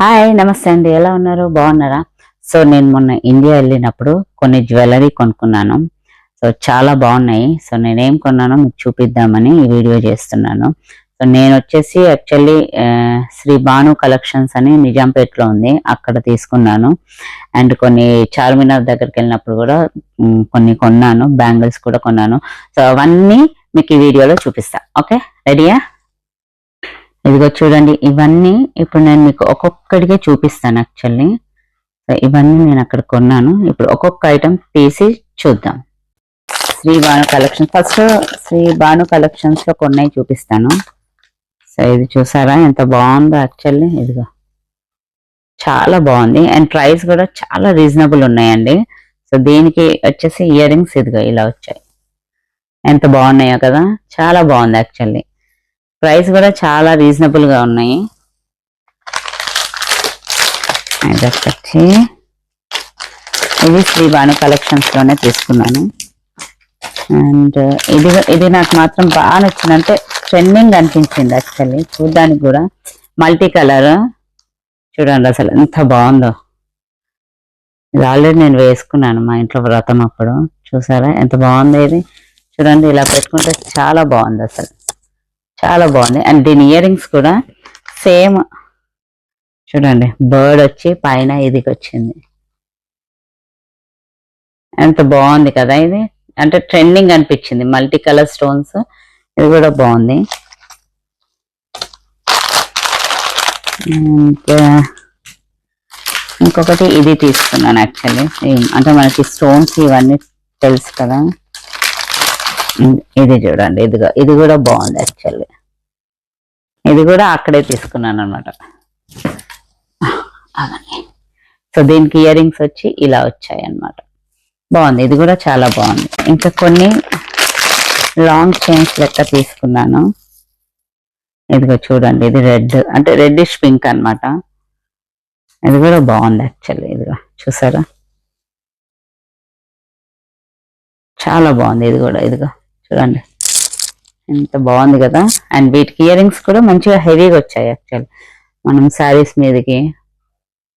Hi నమస్తే అండి, ఎలా ఉన్నారు? బాగున్నారా? సో నేను మొన్న ఇండియా వెళ్ళినప్పుడు కొన్ని జ్యువెలరీ కొనుక్కున్నాను. సో చాలా బాగున్నాయి. సో నేనేం కొన్నానో మీకు చూపిద్దామని ఈ వీడియో చేస్తున్నాను. సో నేను వచ్చేసి యాక్చువల్లీ శ్రీ భాను కలెక్షన్స్ అని నిజాంపేటలో ఉంది, అక్కడ తీసుకున్నాను. అండ్ కొన్ని చార్మినార్ దగ్గరికి వెళ్ళినప్పుడు కూడా కొన్ని కొన్నాను, బ్యాంగిల్స్ కూడా కొన్నాను. సో అవన్నీ మీకు ఈ వీడియోలో చూపిస్తా. ఓకే, రెడీయా? ఇదిగో చూడండి, ఇవన్నీ ఇప్పుడు నేను మీకు ఒక్కొక్కటిగా చూపిస్తాను. యాక్చువల్లీ ఇవన్నీ నేను అక్కడ కొన్నాను. ఇప్పుడు ఒక్కొక్క ఐటమ్ తీసి చూద్దాం. Shri Bhanu collection, first Shri Bhanu collections లో కొన్ని చూపిస్తాను. సో ఇది చూసారా ఎంత బాగుందో? యాక్చువల్లీ ఇదిగో చాలా బాగుంది అండ్ ప్రైస్ కూడా చాలా రీజనబుల్ ఉన్నాయండి. సో దీనికి వచ్చేసి ఇయర్ రింగ్స్ ఇదిగో ఇలా వచ్చాయి, ఎంత బాగున్నాయో కదా, చాలా బాగుంది. యాక్చువల్లీ ప్రైస్ కూడా చాలా రీజనబుల్ గా ఉన్నాయి. ఇది శ్రీ భాను కలెక్షన్స్ లోనే తీసుకున్నాను. అండ్ ఇది నాకు మాత్రం బాగా నచ్చింది, అంటే ట్రెండింగ్ అనిపించింది. యాక్చువల్లీ చూడడానికి కూడా మల్టీ కలర్, చూడండి అసలు ఎంత బాగుందో. ఇది ఆల్రెడీ నేను వేసుకున్నాను మా ఇంట్లో వ్రతం అప్పుడు. చూసారా ఎంత బాగుంది? ఇది చూడండి, ఇలా పెట్టుకుంటే చాలా బాగుంది, అసలు చాలా బాగుంది. అండ్ దీని ఇయర్ రింగ్స్ కూడా సేమ్, చూడండి బర్డ్ వచ్చి పైన ఇదికి వచ్చింది, ఎంత బాగుంది కదా. ఇది అంటే ట్రెండింగ్ అనిపించింది, మల్టీ కలర్ స్టోన్స్. ఇది కూడా బాగుంది. ఇంకొకటి ఇది తీసుకున్నాను యాక్చువల్లీ, అంటే మనకి స్టోన్స్ ఇవన్నీ తెలుసు కదా. ఇది చూడండి, ఇది కూడా బాగుంది. యాక్చువల్లీ ఇది కూడా అక్కడే తీసుకున్నాను అనమాట. సో దీనికి ఇయర్ రింగ్స్ వచ్చి ఇలా వచ్చాయి అన్నమాట, బాగుంది. ఇది కూడా చాలా బాగుంది. ఇంకా కొన్ని లాంగ్ చైన్స్ లెక్క తీసుకున్నాను. ఇదిగో చూడండి, ఇది రెడ్, అంటే రెడ్డిష్ పింక్ అనమాట. ఇది కూడా బాగుంది. యాక్చువల్లీ ఇదిగో చూసారా, చాలా బాగుంది. ఇది కూడా ఇదిగో చూడండి ఎంత బాగుంది కదా. అండ్ వీటికి ఇయర్ రింగ్స్ కూడా మంచిగా హెవీగా వచ్చాయి. యాక్చువల్ మనం శారీస్ మీదకి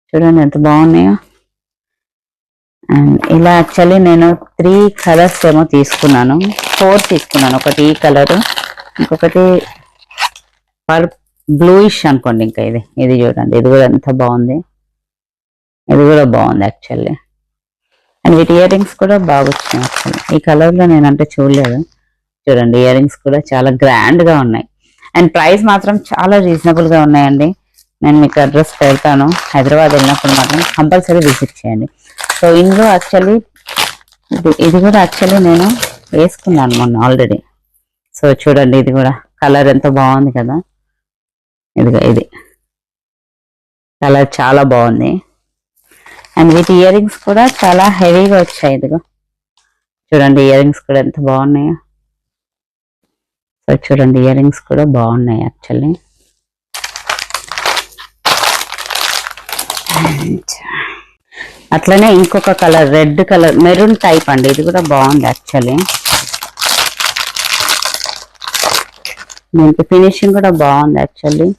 చూడండి ఎంత బాగున్నాయో. అండ్ ఇలా యాక్చువల్లీ నేను 3 కలర్స్ ఏమో తీసుకున్నాను, 4 తీసుకున్నాను. ఒకటి ఈ కలర్, ఇంకొకటి బ్లూయిష్ అనుకోండి. ఇంకా ఇది చూడండి, ఇది కూడా ఎంత బాగుంది. ఇది కూడా బాగుంది యాక్చువల్లీ. అండ్ వీటి ఇయర్ రింగ్స్ కూడా బాగా వచ్చినాయి. యాక్చువల్లీ ఈ కలర్ లో నేను అంటే చూడలేదు. చూడండి ఇయర్ రింగ్స్ కూడా చాలా గ్రాండ్ గా ఉన్నాయి. అండ్ ప్రైస్ మాత్రం చాలా రీజనబుల్ గా ఉన్నాయండి. నేను మీకు అడ్రస్ పెడతాను, హైదరాబాద్ వెళ్ళినప్పుడు మాత్రం కంపల్సరీ విజిట్ చేయండి. సో ఇందులో యాక్చువల్లీ ఇది కూడా యాక్చువల్లీ నేను వేసుకున్నాను మొన్న ఆల్రెడీ. సో చూడండి, ఇది కూడా కలర్ ఎంత బాగుంది కదా. ఇది కలర్ చాలా బాగుంది. అండ్ వీటి ఇయర్ రింగ్స్ కూడా చాలా హెవీగా వచ్చాయి. ఇదిగో చూడండి, ఇయర్ రింగ్స్ కూడా ఎంత బాగున్నాయో. సో చూడండి, ఇయర్ రింగ్స్ కూడా బాగున్నాయి యాక్చువల్లీ. అట్లనే ఇంకొక colour, red colour, maroon type అండి. ఇది కూడా బాగుంది యాక్చువల్లీ. దీనికి ఫినిషింగ్ కూడా బాగుంది యాక్చువల్లీ.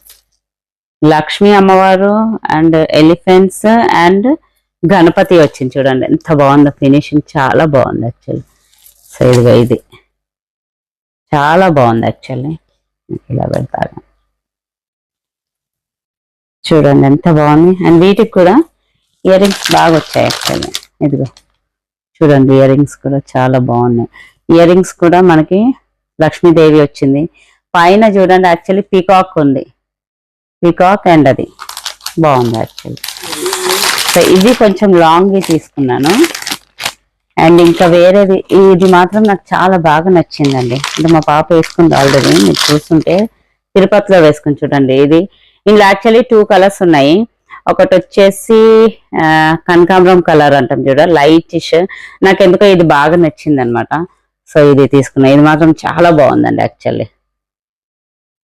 లక్ష్మీ అమ్మవారు అండ్ ఎలిఫెంట్స్ అండ్ గణపతి వచ్చింది. చూడండి ఎంత బాగుందో, ఫినిషింగ్ చాలా బాగుంది యాక్చువల్లీ. సో ఇది చాలా బాగుంది యాక్చువల్లీ. ఇలా పెడతాను, చూడండి ఎంత బాగుంది. అండ్ వీటికి కూడా ఇయర్ రింగ్స్ బాగా వచ్చాయి యాక్చువల్లీ. ఇదిగో చూడండి, ఇయర్ రింగ్స్ కూడా చాలా బాగున్నాయి. ఇయర్ రింగ్స్ కూడా మనకి లక్ష్మీదేవి వచ్చింది. పైన చూడండి యాక్చువల్లీ పీకాక్ ఉంది, పీకాక్ అండ్ అది బాగుంది యాక్చువల్లీ. సో ఇది కొంచెం లాంగ్ తీసుకున్నాను. అండ్ ఇంకా వేరేది, ఇది మాత్రం నాకు చాలా బాగా నచ్చిందండి. అంటే మా పాప వేసుకుంది ఆల్రెడీ, మీరు చూస్తుంటే తిరుపతిలో వేసుకుని చూడండి. ఇందులో యాక్చువల్లీ 2 కలర్స్ ఉన్నాయి. ఒకటి వచ్చేసి కనకాంబరం కలర్ అంటాం చూడ, లైటిష్. నాకు ఎందుకో ఇది బాగా నచ్చింది అనమాట. సో ఇది తీసుకున్నా. ఇది మాత్రం చాలా బాగుందండి యాక్చువల్లీ.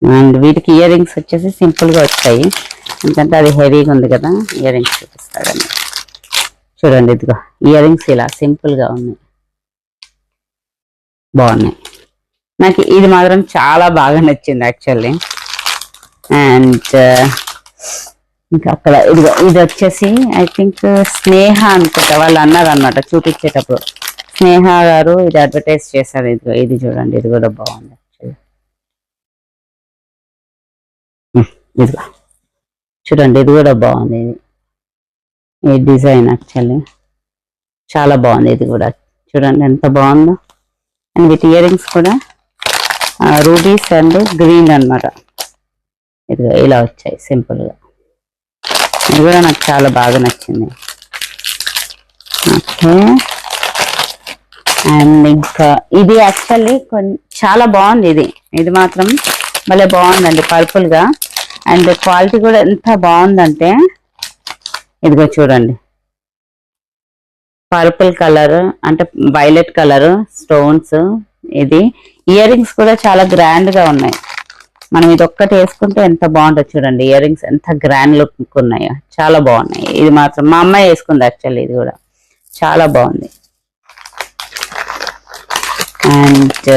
అండ్ వీటికి ఇయర్ రింగ్స్ వచ్చేసి సింపుల్ గా వచ్చాయి, ఎందుకంటే అది హెవీగా ఉంది కదా. ఇయర్ రింగ్స్ చూపిస్తాడండి, చూడండి ఇదిగో ఇయర్ రింగ్స్ ఇలా సింపుల్ గా ఉన్నాయి, బాగున్నాయి. నాకు ఇది మాత్రం చాలా బాగా నచ్చింది యాక్చువల్లీ. అండ్ ఇంకా అక్కడ ఇది వచ్చేసి ఐ థింక్ స్నేహ అనుకుంటా, వాళ్ళు అన్నారు అనమాట చూపించేటప్పుడు. స్నేహ గారు ఇది అడ్వర్టైజ్ చేశారు. ఇది చూడండి, ఇది కూడా బాగుంది యాక్చువల్లీ. ఇదిగో చూడండి, ఇది కూడా బాగుంది. ఈ డిజైన్ యాక్చువల్లీ చాలా బాగుంది. ఇది కూడా చూడండి ఎంత బాగుందో. అండ్ విత్ ఇయర్ రింగ్స్ కూడా రూబీస్ అండ్ గ్రీన్ అనమాట. ఇదిగో ఇలా వచ్చాయి సింపుల్గా. ఇది కూడా నాకు చాలా బాగా నచ్చింది. ఓకే, అండ్ ఇంకా ఇది యాక్చువల్లీ చాలా బాగుంది. ఇది మాత్రం భలే బాగుందండి, పర్పుల్ గా. అండ్ క్వాలిటీ కూడా ఎంత బాగుందంటే ఇదిగో చూడండి, పర్పుల్ కలర్ అంటే వైలెట్ కలర్ స్టోన్స్. ఇది ఇయర్ రింగ్స్ కూడా చాలా గ్రాండ్ గా ఉన్నాయి. మనం ఇది ఒక్కటి వేసుకుంటే ఎంత బాగుంటుంది చూడండి. ఇయర్ రింగ్స్ ఎంత గ్రాండ్ లుక్ ఉన్నాయో, చాలా బాగున్నాయి. ఇది మాత్రం మా అమ్మాయి వేసుకుంది యాక్చువల్లీ, ఇది కూడా చాలా బాగుంది. అండ్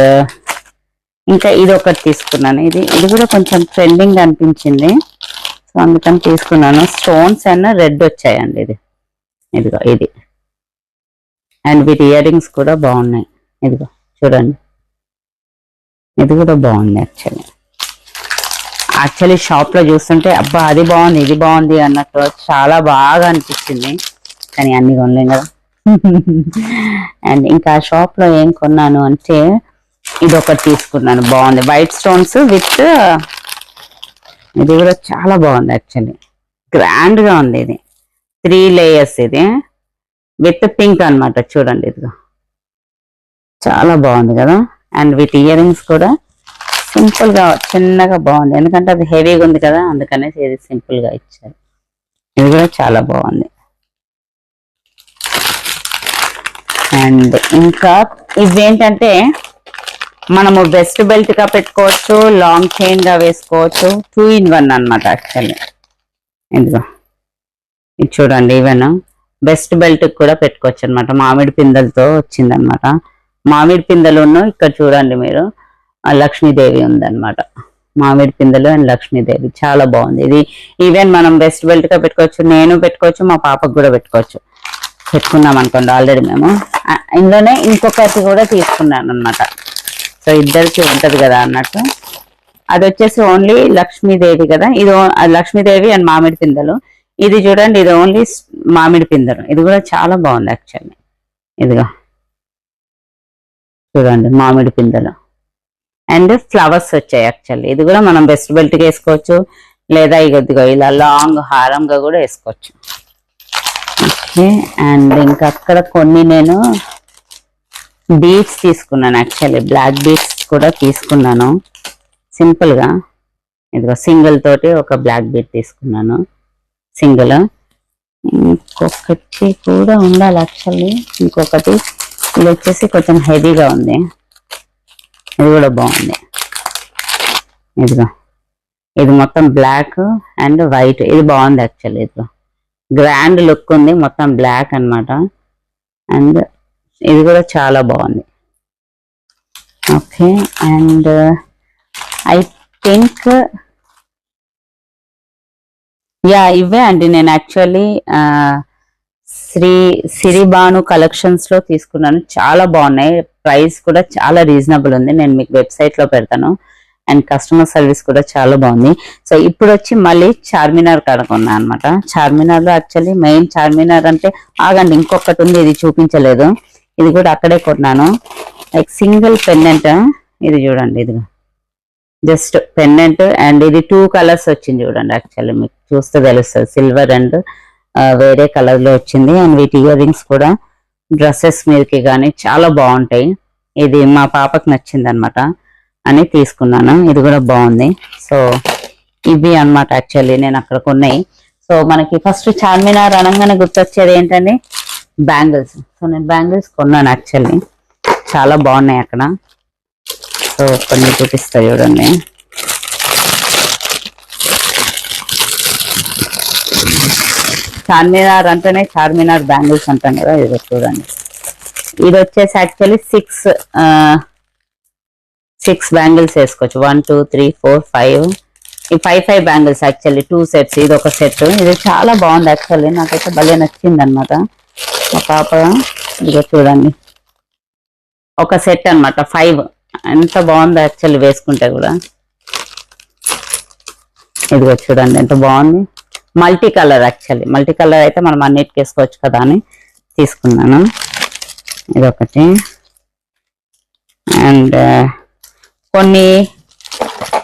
ఇంకా ఇది ఒకటి తీసుకున్నాను. ఇది కూడా కొంచెం ట్రెండింగ్ అనిపించింది, సో అందుకని తీసుకున్నాను. స్టోన్స్ అండ్ రెడ్ వచ్చాయండి. ఇదిగో ఇది. అండ్ వీటి ఇయర్ రింగ్స్ కూడా బాగున్నాయి. ఇదిగో చూడండి, ఇది కూడా బాగుంది. యాక్చువల్లీ షాప్ లో చూస్తుంటే అబ్బా అది బాగుంది ఇది బాగుంది అన్నట్టు చాలా బాగా అనిపించింది, కానీ అన్ని కొనలేం కదా. అండ్ ఇంకా షాప్ లో ఏం కొన్నాను అంటే ఇది ఒకటి తీసుకున్నాను, బాగుంది. వైట్ స్టోన్స్ విత్ ఇది కూడా చాలా బాగుంది యాక్చువల్లీ, గ్రాండ్ గా ఉంది. ఇది 3 లేయర్స్, ఇది విత్ పింక్ అనమాట. చూడండి, ఇదిగో చాలా బాగుంది కదా. అండ్ విత్ ఇయర్ రింగ్స్ కూడా సింపుల్ గా చిన్నగా బాగుంది, ఎందుకంటే అది హెవీగా ఉంది కదా, అందుకనేసి ఇది సింపుల్ గా ఇచ్చారు. ఇది కూడా చాలా బాగుంది. అండ్ ఇంకా ఇవేంటంటే మనము వెస్ట్ బెల్ట్ గా పెట్టుకోవచ్చు, లాంగ్ చైన్ గా వేసుకోవచ్చు, 2 in 1 అనమాట యాక్చువల్లీ. ఇదిగో ఇది చూడండి, ఈవెన్ వెస్ట్ బెల్ట్ కూడా పెట్టుకోవచ్చు అనమాట. మామిడి పిందెలతో వచ్చిందనమాట. మామిడి పిందెలు ఇక్కడ చూడండి మీరు, లక్ష్మీదేవి ఉందన్నమాట. మామిడి పిందెలు అండ్ లక్ష్మీదేవి చాలా బాగుంది. ఇది ఈవెన్ మనం వెస్ట్ బెల్ట్ గా పెట్టుకోవచ్చు, నేను పెట్టుకోవచ్చు, మా పాపకు కూడా పెట్టుకున్నాం అనుకోండి ఆల్రెడీ మేము. ఇందులోనే ఇంకొకటి కూడా తీసుకున్నాను అనమాట, సో ఇద్దరికి ఉంటది కదా అన్నట్టు. అది వచ్చేసి ఓన్లీ లక్ష్మీదేవి కదా, ఇది లక్ష్మీదేవి అండ్ మామిడి పిందెలు. ఇది చూడండి, ఇది ఓన్లీ మామిడి పిందెలు. ఇది కూడా చాలా బాగుంది యాక్చువల్లీ. ఇదిగో చూడండి, మామిడి పిందెలు అండ్ ఫ్లవర్స్ వచ్చాయి యాక్చువల్లీ. ఇది కూడా మనం వెస్ట్ బెల్ట్ కి వేసుకోవచ్చు, లేదా ఇదిగో ఇలా లాంగ్ హారంగా కూడా వేసుకోవచ్చు. ఓకే, అండ్ ఇంకా అక్కడ కొన్ని నేను బీడ్స్ తీసుకున్నాను యాక్చువల్లీ, బ్లాక్ బీడ్స్ కూడా తీసుకున్నాను సింపుల్ గా. ఇదిగో సింగిల్ తోటి ఒక బ్లాక్ బీడ్ తీసుకున్నాను, సింగిల్. ఇంకొకటి కూడా ఉండాలి యాక్చువల్లీ, ఇంకొకటి. ఇది వచ్చేసి కొంచెం హెవీగా ఉంది, ఇది కూడా బాగుంది. ఇదిగో ఇది మొత్తం బ్లాక్ అండ్ వైట్, ఇది బాగుంది యాక్చువల్లీ. ఇదిగో గ్రాండ్ లుక్ ఉంది, మొత్తం బ్లాక్ అన్నమాట. అండ్ ఇది కూడా చాలా బాగుంది. ఓకే, అండ్ ఐ థింక్ ఇవే అండి. నేను యాక్చువల్లీ సిరిబాను కలెక్షన్స్ లో తీసుకున్నాను, చాలా బాగున్నాయి. ప్రైస్ కూడా చాలా రీజనబుల్ ఉంది, నేను మీకు వెబ్సైట్ లో పెడతాను. అండ్ కస్టమర్ సర్వీస్ కూడా చాలా బాగుంది. సో ఇప్పుడు వచ్చి మళ్ళీ చార్మినార్ కనుక్కున్నా అనమాట. చార్మినార్ లో యాక్చువల్లీ మెయిన్ చార్మినార్ అంటే ఆగండి, ఇంకొకటి ఉంది, ఇది చూపించలేదు. ఇది కూడా అక్కడే కొన్నాను, లైక్ సింగిల్ పెండెంట్. ఇది చూడండి, ఇది జస్ట్ పెండెంట్. అండ్ ఇది 2 కలర్స్ వచ్చింది చూడండి, యాక్చువల్లీ మీకు చూస్తే తెలుస్తుంది, సిల్వర్ అండ్ వేరే కలర్ లో వచ్చింది. అండ్ వీటి ఇయర్ రింగ్స్ కూడా డ్రెస్సెస్ మీదకి కానీ చాలా బాగుంటాయి. ఇది మా పాపకు నచ్చింది అనమాట అని తీసుకున్నాను, ఇది కూడా బాగుంది. సో ఇవి అనమాట యాక్చువల్లీ నేను అక్కడ కొన్నాయి. సో మనకి ఫస్ట్ చార్మినార్ అనగానే గుర్తొచ్చేది ఏంటండి, బ్యాంగిల్స్. సో నేను బ్యాంగిల్స్ కొన్నాను యాక్చువల్లీ, చాలా బాగున్నాయి అక్కడ. సో కొన్ని చూపిస్తా చూడండి. చార్మినార్ అంటేనే చార్మినార్ బ్యాంగిల్స్ అంటాం కదా, ఇది చూడండి. ఇది వచ్చేసి యాక్చువల్లీ 6 బ్యాంగిల్స్ వేసుకోవచ్చు. 1 2 3 4 5 ఈ 5 బ్యాంగిల్స్ యాక్చువల్లీ 2 సెట్స్, ఇది ఒక సెట్. ఇది చాలా బాగుంది యాక్చువల్లీ, నాకైతే భలే నచ్చింది అనమాట. మా పాప ఇదిగో చూడండి, ఒక సెట్ అనమాట 5. ఎంత బాగుంది యాక్చువల్లీ వేసుకుంటే కూడా. ఇదిగో చూడండి ఎంత బాగుంది, multi colour. Actually multi colour అయితే మనం అన్నిటికి వేసుకోవచ్చు కదా అని తీసుకున్నాను. ఇదొకటి. అండ్ కొన్ని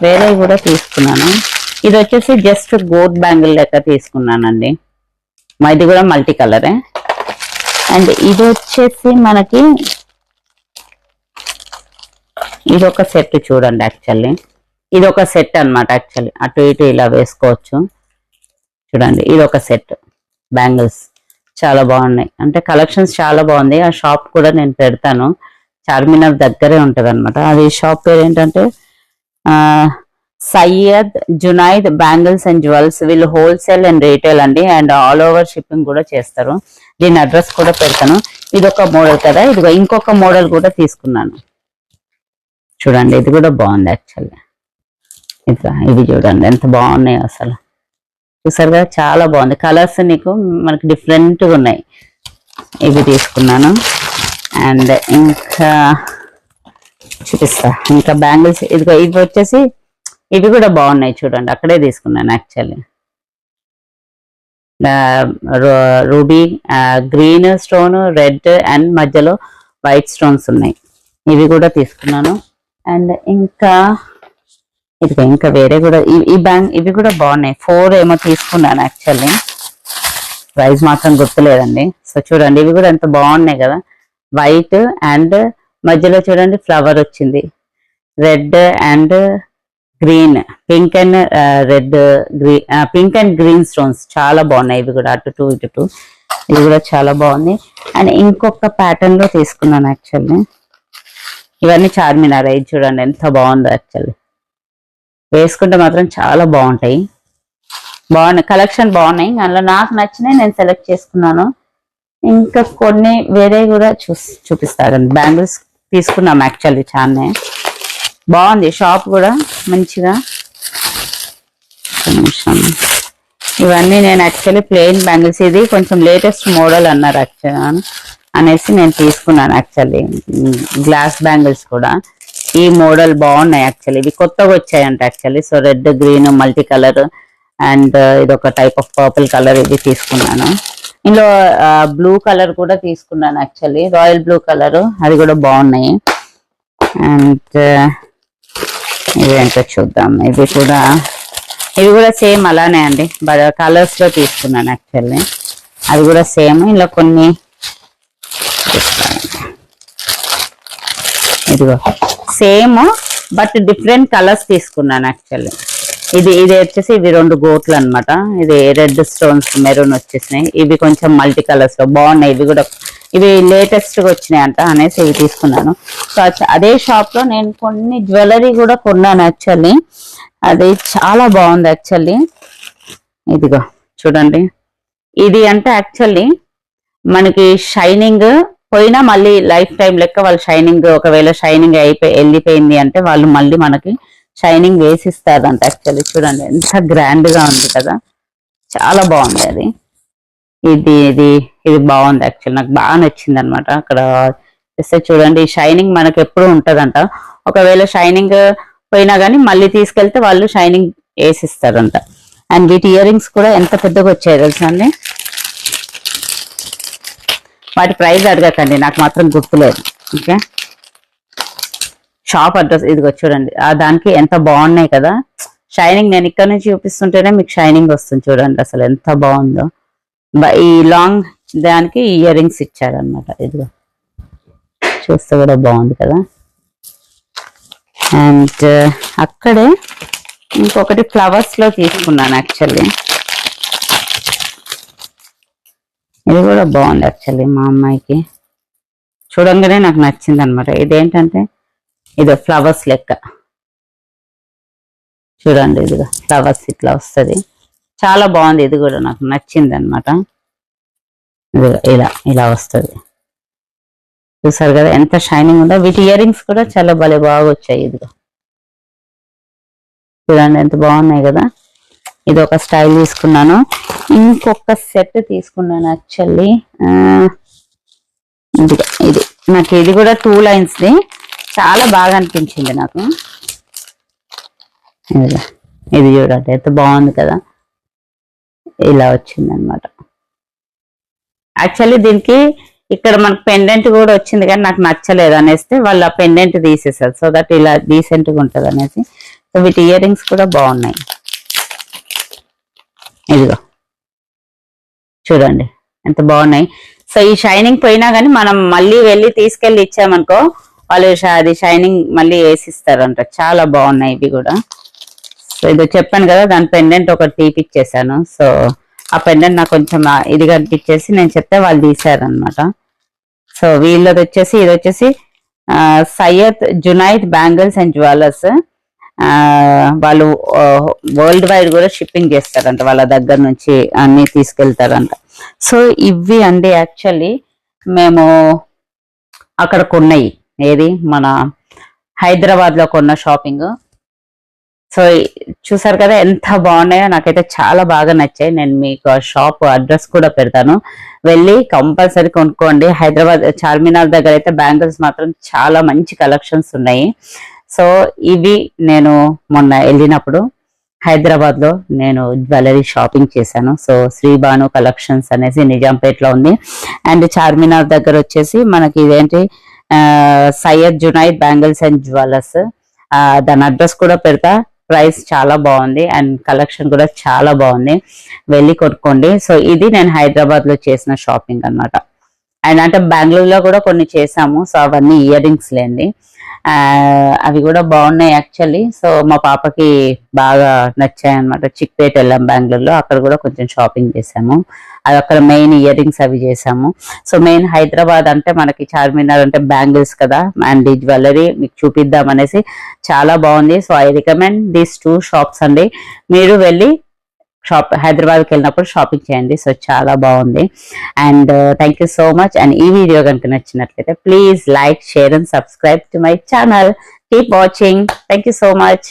వేరే కూడా తీసుకున్నాను. ఇది వచ్చేసి జస్ట్ గోల్డ్ బ్యాంగిల్ లెక్క తీసుకున్నానండి. ఇది కూడా మల్టీ కలరే. అండ్ ఇది వచ్చేసి మనకి ఇది ఒక సెట్ చూడండి. యాక్చువల్లీ ఇది ఒక సెట్ అనమాట. యాక్చువల్లీ అటు ఇటు ఇలా వేసుకోవచ్చు. చూడండి ఇది ఒక సెట్ బ్యాంగిల్స్, చాలా బాగున్నాయి. అంటే కలెక్షన్స్ చాలా బాగుంది. ఆ షాప్ కూడా నేను పెడతాను, చార్మినార్ దగ్గరే ఉంటది అనమాట. అది షాప్ పేరు ఏంటంటే Syed Junaid bangles and jewels. వీళ్ళు హోల్సేల్ అండ్ రీటైల్ అండి, అండ్ ఆల్ ఓవర్ షిప్పింగ్ కూడా చేస్తారు. దీని అడ్రస్ కూడా పెడతాను. ఇది ఒక మోడల్ కదా, ఇది ఇంకొక మోడల్ కూడా తీసుకున్నాను. చూడండి ఇది కూడా బాగుంది యాక్చువల్లీ. ఇవి చూడండి ఎంత బాగున్నాయి అసలు, చూసారు కదా చాలా బాగుంది. కలర్స్ నీకు మనకి డిఫరెంట్గా ఉన్నాయి. ఇవి తీసుకున్నాను. అండ్ ఇంకా చూపిస్తా, ఇంకా బ్యాంగిల్స్ ఇదిగో ఇవి వచ్చేసి ఇవి కూడా బాగున్నాయి చూడండి, అక్కడే తీసుకున్నాను actually. Ruby green stone, red and మధ్యలో వైట్ స్టోన్స్ ఉన్నాయి. ఇవి కూడా తీసుకున్నాను. అండ్ ఇంకా ఇదిగో ఇంకా వేరే కూడా ఇవి కూడా బాగున్నాయి. 4 ఏమో తీసుకున్నాను యాక్చువల్లీ, ప్రైస్ మాత్రం గుర్తులేదండి. సో చూడండి ఇవి కూడా ఎంత బాగున్నాయి కదా, వైట్ అండ్ మధ్యలో చూడండి ఫ్లవర్ వచ్చింది, red and green, pink and red green, pink and green stones చాలా బాగున్నాయి. ఇవి కూడా అటు 2 ఇటు 2, ఇవి కూడా చాలా బాగుంది. అండ్ ఇంకొక ప్యాటర్న్ లో తీసుకున్నాను యాక్చువల్లీ. ఇవన్నీ చార్మినార్. ఇది చూడండి ఎంత బాగుందో యాక్చువల్లీ, వేసుకుంటే మాత్రం చాలా బాగుంటాయి. కలెక్షన్ బాగున్నాయి. అందులో నాకు నచ్చినాయి నేను సెలెక్ట్ చేసుకున్నాను. ఇంకా కొన్ని వేరే కూడా చూపిస్తారండి. బ్యాంగిల్స్ తీసుకున్నాం యాక్చువల్లీ, చాలా బాగుంది షాప్ కూడా మంచిగా. ఇవన్నీ నేను యాక్చువల్లీ ప్లెయిన్ బ్యాంగిల్స్, ఇది కొంచెం లేటెస్ట్ మోడల్ అన్నారు యాక్చువల్ అనేసి నేను తీసుకున్నాను యాక్చువల్లీ. గ్లాస్ బ్యాంగిల్స్ కూడా ఈ మోడల్ బాగున్నాయి యాక్చువల్లీ, ఇవి కొత్తగా వచ్చాయంట actually. So red green multi colour and ఇది ఒక టైప్ ఆఫ్ పర్పుల్ కలర్, ఇది తీసుకున్నాను. ఇందులో బ్లూ కలర్ కూడా తీసుకున్నాను యాక్చువల్లీ, రాయల్ బ్లూ కలర్, అది కూడా బాగున్నాయి. అండ్ ఇవేంటో చూద్దాం. ఇవి కూడా సేమ్ అలానే అండి, కలర్స్ లో తీసుకున్నాను యాక్చువల్లీ. అది కూడా సేమ్. ఇలా కొన్ని ఇదిగో సేమ్ బట్ డిఫరెంట్ కలర్స్ తీసుకున్నాను యాక్చువల్లీ. ఇది వచ్చేసి ఇవి 2 గోట్లు అనమాట. ఇది రెడ్ స్టోన్స్ మెరూన్ వచ్చేసినాయి. ఇవి కొంచెం మల్టీ కలర్స్ లో బాగున్నాయి. ఇవి లేటెస్ట్ గా వచ్చినాయి అంట అనేసి ఇవి తీసుకున్నాను. సో అదే షాప్ లో నేను కొన్ని జ్యువెలరీ కూడా కొన్నాను యాక్చువల్లీ, అది చాలా బాగుంది యాక్చువల్లీ. ఇదిగో చూడండి, ఇది అంటే యాక్చువల్లీ మనకి షైనింగ్ పోయినా మళ్ళీ లైఫ్ టైం లెక్క వాళ్ళు షైనింగ్, ఒకవేళ షైనింగ్ వెళ్ళిపోయింది అంటే వాళ్ళు మళ్ళీ మనకి షైనింగ్ వేసిస్తారంట యాక్చువల్లీ. చూడండి ఎంత గ్రాండ్ గా ఉంది కదా, చాలా బాగుంది అది. ఇది బాగుంది యాక్చువల్లీ, నాకు బాగా నచ్చింది అనమాట. అక్కడ చూడండి ఈ షైనింగ్ మనకి ఎప్పుడు ఉంటదంట, ఒకవేళ షైనింగ్ పోయినా కానీ మళ్ళీ తీసుకెళ్తే వాళ్ళు షైనింగ్ వేసిస్తారంట. అండ్ వీటి ఇయర్ రింగ్స్ కూడా ఎంత పెద్దగా వచ్చాయి తెలుసా అండి. వాటి ప్రైస్ అడగకండి, నాకు మాత్రం గుర్తులేదు. ఓకే, షాప్ అడ్రస్ ఇదిగో చూడండి, దానికి ఎంత బాగున్నాయి కదా షైనింగ్. నేను ఇక్కడ నుంచి చూపిస్తుంటేనే మీకు షైనింగ్ వస్తుంది చూడండి, అసలు ఎంత బాగుందో. ఈ లాంగ్ దానికి ఇయర్ రింగ్స్ ఇచ్చారనమాట. ఇదిగో చూస్తే కూడా బాగుంది కదా. అండ్ అక్కడే ఇంకొకటి ఫ్లవర్స్ లో తీసుకున్నాను యాక్చువల్లీ, ఇది కూడా బాగుంది యాక్చువల్లీ. మా అమ్మాయికి చూడంగానే నాకు నచ్చింది అనమాట. ఇదేంటంటే ఇది ఫ్లవర్స్ లెక్క చూడండి, ఇదిగా ఫ్లవర్స్ ఇట్లా వస్తుంది, చాలా బాగుంది. ఇది కూడా నాకు నచ్చింది అనమాట. ఇలా వస్తుంది, చూసారు కదా ఎంత షైనింగ్ ఉందో. వీటి ఇయర్ రింగ్స్ కూడా చాలా బాగా వచ్చాయి. ఇదిగో చూడండి ఎంత బాగున్నాయి కదా. ఇది ఒక స్టైల్ తీసుకున్నాను. ఇంకొక సెట్ తీసుకున్నాను యాక్చువల్లీ. ఇది నాకు ఇది కూడా 2 lines ది చాలా బాగా అనిపించింది నాకు. ఇది చూడండి ఎంత బాగుంది కదా, ఇలా వచ్చింది అనమాట. యాక్చువల్లీ దీనికి ఇక్కడ మనకు పెండెంట్ కూడా వచ్చింది కానీ నాకు నచ్చలేదు అనేస్తే వాళ్ళు ఆ పెండెంట్ తీసేసారు, సో దట్ ఇలా డీసెంట్ గా ఉంటది అనేసి. సో వీటి ఇయర్ రింగ్స్ కూడా బాగున్నాయి. ఇదిగో చూడండి ఎంత బాగున్నాయి. సో ఈ షైనింగ్ పోయినా కానీ మనం మళ్ళీ వెళ్ళి తీసుకెళ్లి ఇచ్చామనుకో వాళ్ళు అది షైనింగ్ మళ్ళీ వేసిస్తారంట. చాలా బాగున్నాయి ఇవి కూడా. సో ఇది చెప్పాను కదా, దాని పెండెంట్ ఒకటి తీపిచ్చేసాను. సో ఆ పెండెంట్ నాకు కొంచెం ఇది కనిపించేసి నేను చెప్తే వాళ్ళు తీసారనమాట. సో వీళ్ళది వచ్చేసి ఇది వచ్చేసి Syed Junaid bangles and jewellers. వాళ్ళు వరల్డ్ వైడ్ కూడా షిప్పింగ్ చేస్తారంట, వాళ్ళ దగ్గర నుంచి అన్ని తీసుకెళ్తారంట. సో ఇవి అండి యాక్చువల్లీ మేము అక్కడ కొన్నాయి, ఏది మన హైదరాబాద్ లో కొన్న షాపింగ్. సో చూసారు కదా ఎంత బాగున్నాయో, నాకైతే చాలా బాగా నచ్చాయి. నేను మీకు ఆ షాప్ అడ్రస్ కూడా పెడతాను, వెళ్ళి కంపల్సరీ కొనుక్కోండి. హైదరాబాద్ చార్మినార్ దగ్గర అయితే బ్యాంగిల్స్ మాత్రం చాలా మంచి కలెక్షన్స్ ఉన్నాయి. సో ఇవి నేను మొన్న వెళ్ళినప్పుడు హైదరాబాద్ లో నేను జ్యువెలరీ షాపింగ్ చేశాను. సో శ్రీబాను కలెక్షన్స్ అనేసి నిజాంపేటలో ఉంది. అండ్ చార్మినార్ దగ్గర వచ్చేసి మనకి ఇదేంటి Syed Junaid bangles and jewellers. దాని అడ్రస్ కూడా పెడతా. ప్రైస్ చాలా బాగుంది అండ్ కలెక్షన్ కూడా చాలా బాగుంది, వెళ్ళి కొనుక్కోండి. సో ఇది నేను హైదరాబాద్ లో చేసిన షాపింగ్ అన్నమాట. అండ్ అంటే బెంగళూరులో కూడా కొన్ని చేసాము. సో అవన్నీ ఇయర్ రింగ్స్ లేండి, అవి కూడా బాగున్నాయి యాక్చువల్లీ. సో మా పాపకి బాగా నచ్చాయి అనమాట. చిక్పేట వెళ్ళాం బెంగళూరులో, అక్కడ కూడా కొంచెం షాపింగ్ చేసాము. అది అక్కడ మెయిన్ ఇయర్ రింగ్స్ అవి చేసాము. సో మెయిన్ హైదరాబాద్ అంటే మనకి చార్మినార్ అంటే బ్యాంగిల్స్ కదా, అండ్ ఈ జ్యువెలరీ మీకు చూపిద్దాం అనేసి చాలా బాగుంది. So I recommend these 2 shops అండి. మీరు వెళ్ళి హైదరాబాద్కి వెళ్ళినప్పుడు షాపింగ్ చేయండి. సో చాలా బాగుంది. And thank you so much. And ఈ వీడియో కనుక నచ్చినట్లయితే please like, share and subscribe to my channel. Keep watching. Thank you so much.